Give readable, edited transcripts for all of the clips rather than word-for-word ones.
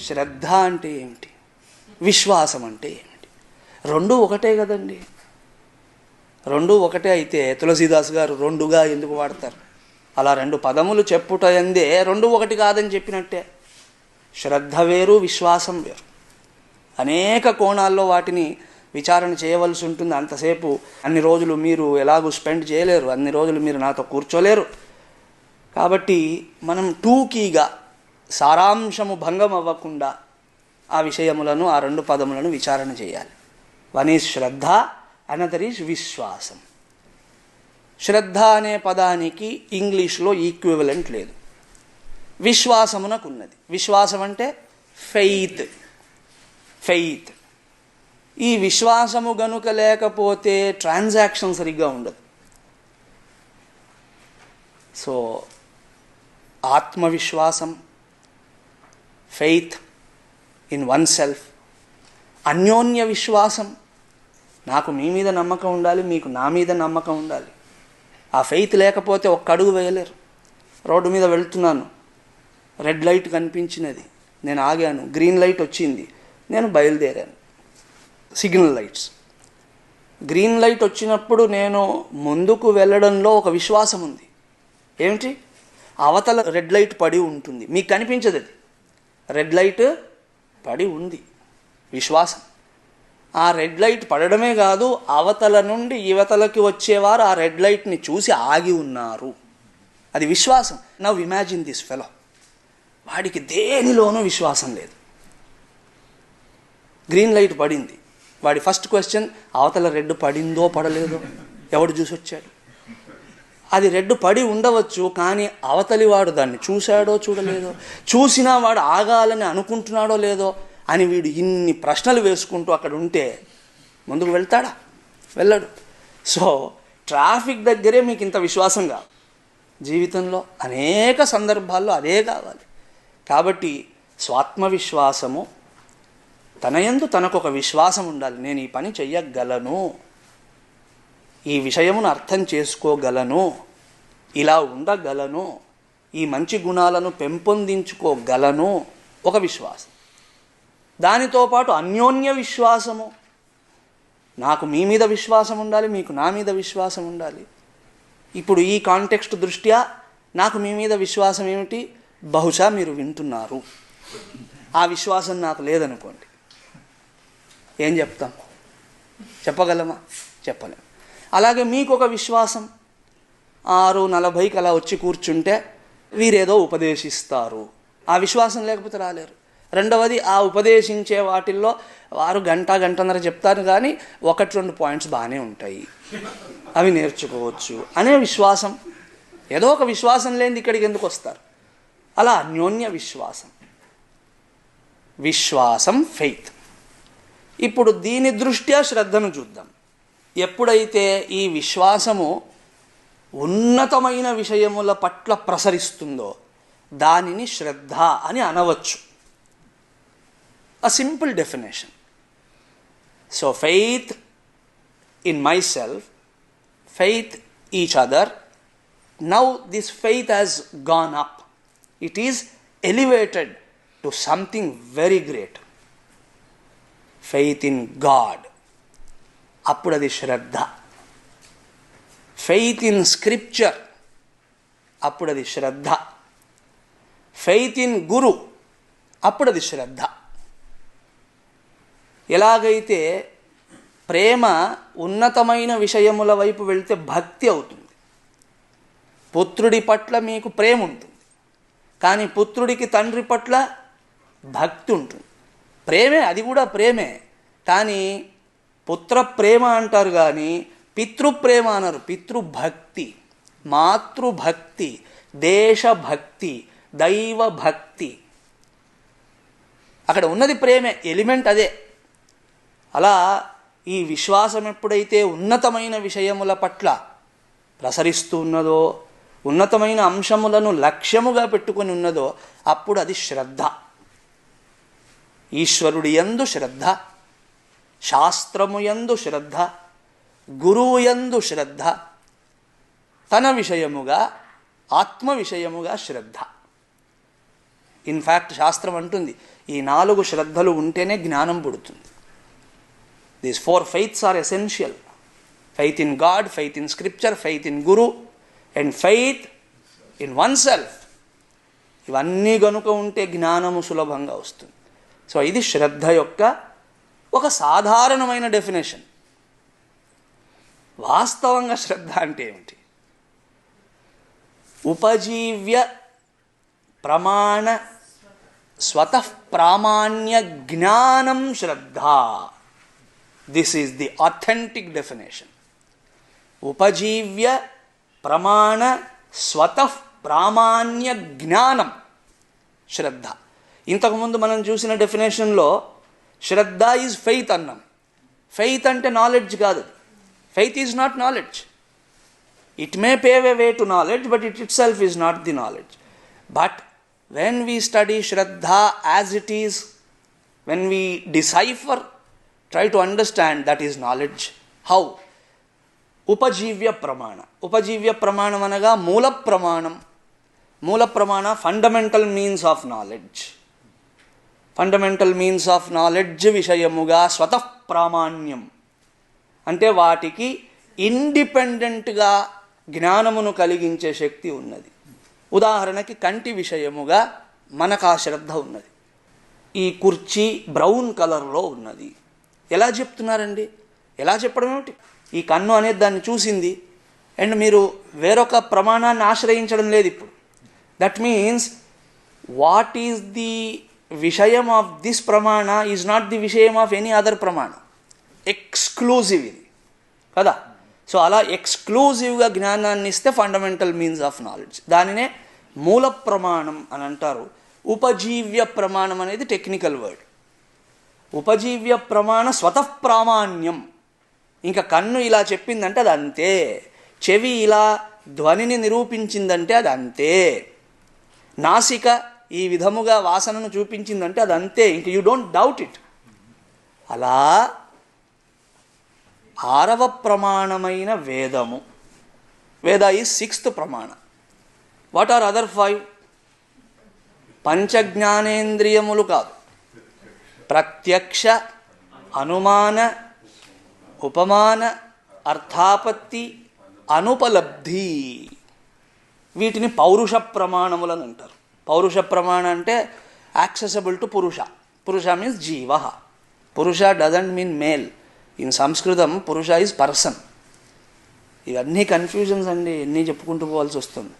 శ్రద్ధ అంటే ఏమిటి, విశ్వాసం అంటే ఏమిటి? రెండూ ఒకటే కదండి. రెండూ ఒకటే అయితే తులసీదాస్ గారు రెండుగా ఎందుకు వాడతారు? అలా రెండు పదములు చెప్పుట ఎందే రెండు ఒకటి కాదని చెప్పినట్టే. శ్రద్ధ వేరు, విశ్వాసం వేరు. అనేక కోణాల్లో వాటిని విచారణ చేయవలసి ఉంటుంది. అంతసేపు అన్ని రోజులు మీరు ఎలాగూ స్పెండ్ చేయలేరు, అన్ని రోజులు మీరు నాతో కూర్చోలేరు. కాబట్టి మనం టూకీగా సారాంశము భంగం అవ్వకుండా ఆ విషయములను, ఆ రెండు పదములను విచారణ చేయాలి. One is Shraddha, another is విశ్వాసం. శ్రద్ధ అనే పదానికి ఇంగ్లీష్లో ఈక్వివలెంట్ లేదు, విశ్వాసమునకు ఉన్నది. విశ్వాసం అంటే ఫెయిత్. ఫెయిత్. ఈ విశ్వాసము గనుక లేకపోతే ట్రాన్సాక్షన్ సరిగ్గా ఉండదు. సో ఆత్మవిశ్వాసం, ఫెయిత్ ఇన్ వన్ సెల్ఫ్, అన్యోన్య విశ్వాసం, నాకు మీ మీద నమ్మకం ఉండాలి, మీకు నా మీద నమ్మకం ఉండాలి. ఆ ఫెయిత్ లేకపోతే ఒక్క అడుగు వేయలేరు. రోడ్డు మీద వెళ్తున్నాను, రెడ్ లైట్ కనిపించినది, నేను ఆగాను, గ్రీన్ లైట్ వచ్చింది, నేను బయలుదేరాను. Signal lights. గ్రీన్ లైట్ వచ్చినప్పుడు నేను ముందుకు వెళ్ళడంలో ఒక విశ్వాసం ఉంది. ఏమిటి? అవతల రెడ్ లైట్ పడి ఉంటుంది, మీకు కనిపించదు, అది రెడ్ లైట్ పడి ఉంది. విశ్వాసం. ఆ రెడ్ లైట్ పడడమే కాదు, అవతల నుండి యువతలకి వచ్చేవారు ఆ రెడ్ లైట్ని చూసి ఆగి ఉన్నారు. అది విశ్వాసం. నవ్ ఇమాజిన్ దిస్ ఫెలో, వాడికి దేనిలోనూ విశ్వాసం లేదు. గ్రీన్ లైట్ పడింది, వాడి ఫస్ట్ క్వశ్చన్, అవతల రెడ్ పడిందో పడలేదో ఎవడు చూసి వచ్చాడు? అది రెడ్ పడి ఉండవచ్చు, కానీ అవతలి వాడు దాన్ని చూశాడో చూడలేదో, చూసినా వాడు ఆగాలని అనుకుంటున్నాడో లేదో అని వీడు ఇన్ని ప్రశ్నలు వేసుకుంటూ అక్కడ ఉంటే ముందుకు వెళ్తాడా? వెళ్ళడు. సో ట్రాఫిక్ దగ్గరే మీకు ఇంత విశ్వాసం కావాలి. జీవితంలో అనేక సందర్భాల్లో అదే కావాలి. కాబట్టి స్వాత్మవిశ్వాసము, తనయందు తనకొక విశ్వాసం ఉండాలి. నేను ఈ పని చెయ్యగలను, ఈ విషయమును అర్థం చేసుకోగలను, ఇలా ఉండగలను, ఈ మంచి గుణాలను పెంపొందించుకోగలను, ఒక విశ్వాసం. దానితో పాటు అన్యోన్య విశ్వాసము, నాకు మీ మీద విశ్వాసం ఉండాలి, మీకు నా మీద విశ్వాసం ఉండాలి. ఇప్పుడు ఈ కాంటెక్స్ట్ దృష్ట్యా నాకు మీ మీద విశ్వాసం ఏమిటి? బహుశా మీరు వింటున్నారు, ఆ విశ్వాసం నాకు లేదనుకోండి, ఏం చెప్తాం? చెప్పగలమా? చెప్పలేం. అలాగే మీకు ఒక విశ్వాసం, 6:40కి అలా వచ్చి కూర్చుంటే వీరేదో ఉపదేశిస్తారు, ఆ విశ్వాసం లేకపోతే రాలేరు. రెండవది, ఆ ఉపదేశించే వాటిల్లో వారు గంటన్నర చెప్తారు, కానీ 1-2 పాయింట్స్ బాగానే ఉంటాయి, అవి నేర్చుకోవచ్చు అనే విశ్వాసం. ఏదో ఒక విశ్వాసం లేనిది ఇక్కడికి ఎందుకు వస్తారు? అలా అన్యోన్య విశ్వాసం. విశ్వాసం, ఫెయిత్. ఇప్పుడు దీని దృష్ట్యా శ్రద్ధను చూద్దాం. ఎప్పుడైతే ఈ విశ్వాసము ఉన్నతమైన విషయముల పట్ల ప్రసరిస్తుందో దానిని శ్రద్ధ అని అనవచ్చు. A simple definition. So faith in myself, faith each other. Now this faith has gone up. It is elevated to something very great. Faith in God. అప్పుడు అది శ్రద్ధ. ఫెయిత్ ఇన్ స్క్రిప్చర్, అప్పుడు అది శ్రద్ధ. ఫెయిత్ ఇన్ గురు, అప్పుడు అది శ్రద్ధ. ఎలాగైతే ప్రేమ ఉన్నతమైన విషయముల వైపు వెళ్తే భక్తి అవుతుంది. పుత్రుడి పట్ల మీకు ప్రేమ ఉంటుంది, కానీ పుత్రుడికి తండ్రి పట్ల భక్తి ఉంటుంది. ప్రేమే, అది కూడా ప్రేమే, కానీ పుత్ర ప్రేమ అంటారు కానీ పితృప్రేమ అనరు. పితృభక్తి, మాతృభక్తి, దేశభక్తి, దైవభక్తి, అక్కడ ఉన్నది ప్రేమే, ఎలిమెంట్ అదే. అలా ఈ విశ్వాసం ఎప్పుడైతే ఉన్నతమైన విషయముల పట్ల ప్రసరిస్తూ ఉన్నదో, ఉన్నతమైన అంశములను లక్ష్యముగా పెట్టుకొని ఉన్నదో, అప్పుడు అది శ్రద్ధ. ఈశ్వరుడి యందు శ్రద్ధ, శాస్త్రము యందు శ్రద్ధ, గురువు యందు శ్రద్ధ, తన విషయముగా ఆత్మ విషయముగా శ్రద్ధ. ఇన్ఫ్యాక్ట్ శాస్త్రం అంటుంది, ఈ 4 శ్రద్ధలు ఉంటేనే జ్ఞానం పుడుతుంది. These 4 faiths are essential. Faith in God, faith in scripture, faith in guru and faith in one self. ఇవన్నీ గనుక ఉంటే జ్ఞానము సులభంగా వస్తుంది. సో ఇది శ్రద్ధ యొక్క ఒక సాధారణమైన డెఫినేషన్. వాస్తవంగా శ్రద్ధ అంటే ఏమిటి? ఉపజీవ్య ప్రమాణ స్వతః ప్రామాణ్య జ్ఞానం శ్రద్ధ. This is the authentic definition. ఉపజీవ్య ప్రమాణ స్వతః ప్రామాణ్య జ్ఞానం శ్రద్ధ. ఇంతకుముందు మనం చూసిన డెఫినేషన్లో శ్రద్ధ ఈజ్ ఫెయిత్ అన్నాం. ఫెయిత్ అంటే నాలెడ్జ్ కాదు. Faith is not knowledge. It may pave a way to knowledge, but it itself is not the knowledge. But when we study Shraddha as it is, when we decipher, try to understand, that is knowledge. How? Upajivya pramana. Upajivya pramanam anaga moola pramanam. Moola pramana, fundamental means of knowledge. Fundamental means of knowledge vishayamuga swatah pramanyam. అంటే వాటికి ఇండిపెండెంట్గా జ్ఞానమును కలిగించే శక్తి ఉన్నది. ఉదాహరణకి కంటి విషయముగా మనకు ఆ శ్రద్ధ ఉన్నది. ఈ కుర్చీ బ్రౌన్ కలర్లో ఉన్నది. ఎలా చెప్తున్నారండి? ఎలా చెప్పడం ఏమిటి? ఈ కన్ను అనేది దాన్ని చూసింది, అండ్ మీరు వేరొక ప్రమాణాన్ని ఆశ్రయించడం లేదు ఇప్పుడు. That means what is the విషయం ఆఫ్ దిస్ ప్రమాణ ఈజ్ నాట్ ది విషయం ఆఫ్ ఎనీ అదర్ ప్రమాణ. ఎక్స్క్లూజివ్ ఇది కదా. సో అలా ఎక్స్క్లూజివ్గా జ్ఞానాన్ని ఇస్తే ఫండమెంటల్ మీన్స్ ఆఫ్ నాలెడ్జ్. దానినే మూల ప్రమాణం అని అంటారు. ఉపజీవ్య ప్రమాణం అనేది టెక్నికల్ వర్డ్. ఉపజీవ్య ప్రమాణ స్వతః ప్రామాణ్యం. ఇంకా కన్ను ఇలా చెప్పిందంటే అది అంతే. చెవి ఇలా ధ్వనిని నిరూపించిందంటే అది అంతే. నాసిక ఈ విధముగా వాసనను చూపించిందంటే అది అంతే. ఇంక యూ డోంట్ డౌట్ ఇట్. అలా 6వ ప్రమాణమైన వేదము. వేద ఈజ్ 6th ప్రమాణ. What are other 5? పంచజ్ఞానేంద్రియములు కాదు. ప్రత్యక్ష, అనుమాన, ఉపమాన, అర్థాపత్తి, అనుపలబ్ధి. వీటిని పౌరుష ప్రమాణములని అంటారు. పౌరుష ప్రమాణ అంటే యాక్సెసబుల్ టు పురుష. పురుష మీన్స్ జీవ. పురుష డజంట్ మీన్ మేల్. ఇన్ సంస్కృతం పురుష ఈజ్ పర్సన్. ఇవన్నీ కన్ఫ్యూజన్స్ అండి, ఎన్ని చెప్పుకుంటూ పోవాల్సి వస్తుంది.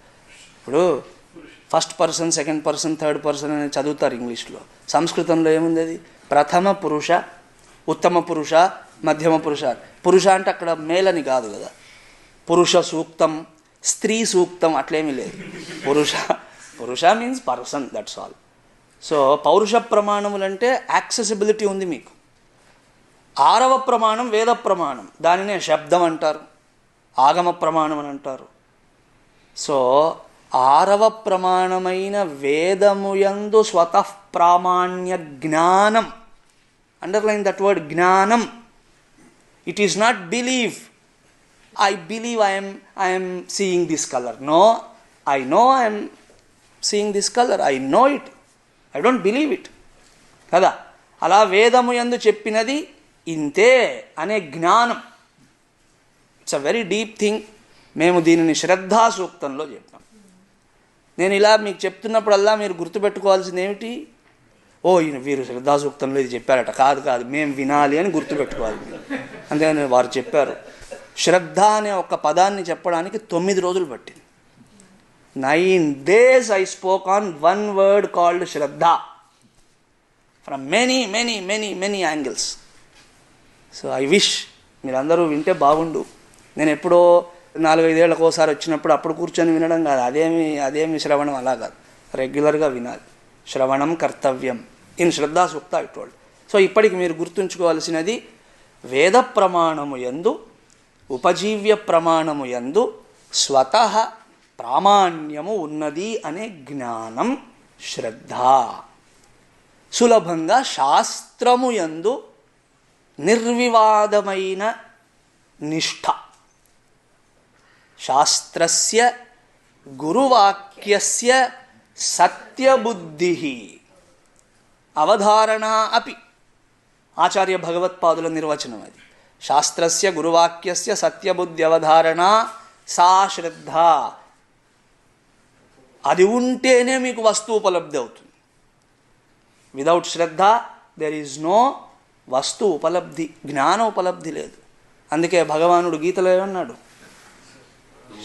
ఇప్పుడు first person, second person, third person అని చదువుతారు ఇంగ్లీష్లో. సంస్కృతంలో ఏముంది? అది ప్రథమ పురుష, ఉత్తమ పురుష, మధ్యమ పురుష. పురుష అంటే అక్కడ మేలని కాదు కదా. పురుష సూక్తం, స్త్రీ సూక్తం అట్లేమీ లేదు. పురుష means person, that's all. So పౌరుష ప్రమాణములంటే యాక్సెసిబిలిటీ ఉంది మీకు. 6వ ప్రమాణం వేద ప్రమాణం. దానినే శబ్దం అంటారు, ఆగమ ప్రమాణం అని అంటారు. సో 6వ ప్రమాణమైన వేదముయందు స్వతః ప్రామాణ్య జ్ఞానం. అండర్లైన్ దట్ వర్డ్, జ్ఞానం. It is not believe. I believe I am seeing this color. No, I know I am seeing this color. I know it. I don't believe it. కదా. అలా వేదముయందు చెప్పినది ఇంతే అనే జ్ఞానం. It's a very deep thing. మేము దీనిని శ్రద్ధా సూక్తంలో చెప్పాం. నేను ఇలా మీకు చెప్తున్నప్పుడల్లా మీరు గుర్తుపెట్టుకోవాల్సింది ఏమిటి? ఓ వీరు శ్రద్ధా సూక్తంలో ఇది చెప్పారట. కాదు, మేము వినాలి అని గుర్తుపెట్టుకోవాలి. అంతేగాని వారు చెప్పారు. శ్రద్ధ అనే ఒక పదాన్ని చెప్పడానికి 9 రోజులు పట్టింది. 9 days I spoke on one word called Shraddha from many angles. So I wish మీరందరూ వింటే బాగుండు. నేను ఎప్పుడో 4-5 ఏళ్ళకు ఒకసారి వచ్చినప్పుడు అప్పుడు కూర్చొని వినడం కాదు. అదేమి శ్రవణం అలా కాదు. రెగ్యులర్గా వినాలి. శ్రవణం కర్తవ్యం ఇన్ శ్రద్ధా సూక్త ఐ టోల్డ్. సో ఇప్పటికి మీరు గుర్తుంచుకోవాల్సినది, వేద ప్రమాణము యందు, ఉపజీవ్య ప్రమాణము యందు స్వతః ప్రామాణ్యము ఉన్నది అనే జ్ఞానం శ్రద్ధ. సులభంగా శాస్త్రము యందు నిర్వివాదమైన నిష్ఠ. శాస్త్రస్య గురువాక్యస్య సత్యబుద్ధి. అవధారణ అపి. ఆచార్య భగవత్పాదుల నిర్వచనం అది. శాస్త్రస్య గురువాక్యస్య సత్యబుద్ధ్యవధారణ సా శ్రద్ధ. అది ఉంటేనే మీకు వస్తువుపలబ్ధి అవుతుంది. విదౌట్ శ్రద్ధ దెర్ ఈజ్ నో వస్తు ఉపలబ్ధి, జ్ఞాన ఉపలబ్ధి లేదు. అందుకే భగవానుడు గీతలో ఏమన్నాడు?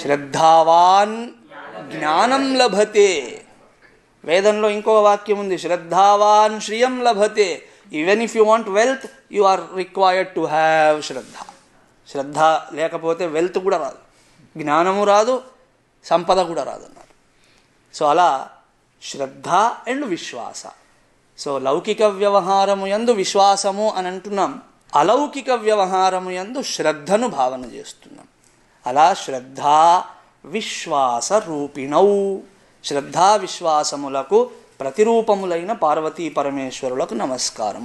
శ్రద్ధావాన్ జ్ఞానం లభతే. వేదంలో ఇంకో వాక్యం ఉంది, శ్రద్ధావాన్ శ్రియం లభతే. Even if you want wealth, you are required to have శ్రద్ధ. శ్రద్ధ లేకపోతే వెల్త్ కూడా రాదు, జ్ఞానము రాదు, సంపద కూడా రాదు అన్నారు. సో అలా శ్రద్ధ అండ్ విశ్వాస. సో లౌకిక వ్యవహారము యందు విశ్వాసము అని అంటున్నాం, అలౌకిక వ్యవహారము యందు శ్రద్ధను భావన చేస్తున్నాం. అలా శ్రద్ధా విశ్వాస రూపిణౌ, శ్రద్ధా విశ్వాసములకు ప్రతిరూపములైన పార్వతీ పరమేశ్వరులకు నమస్కారం.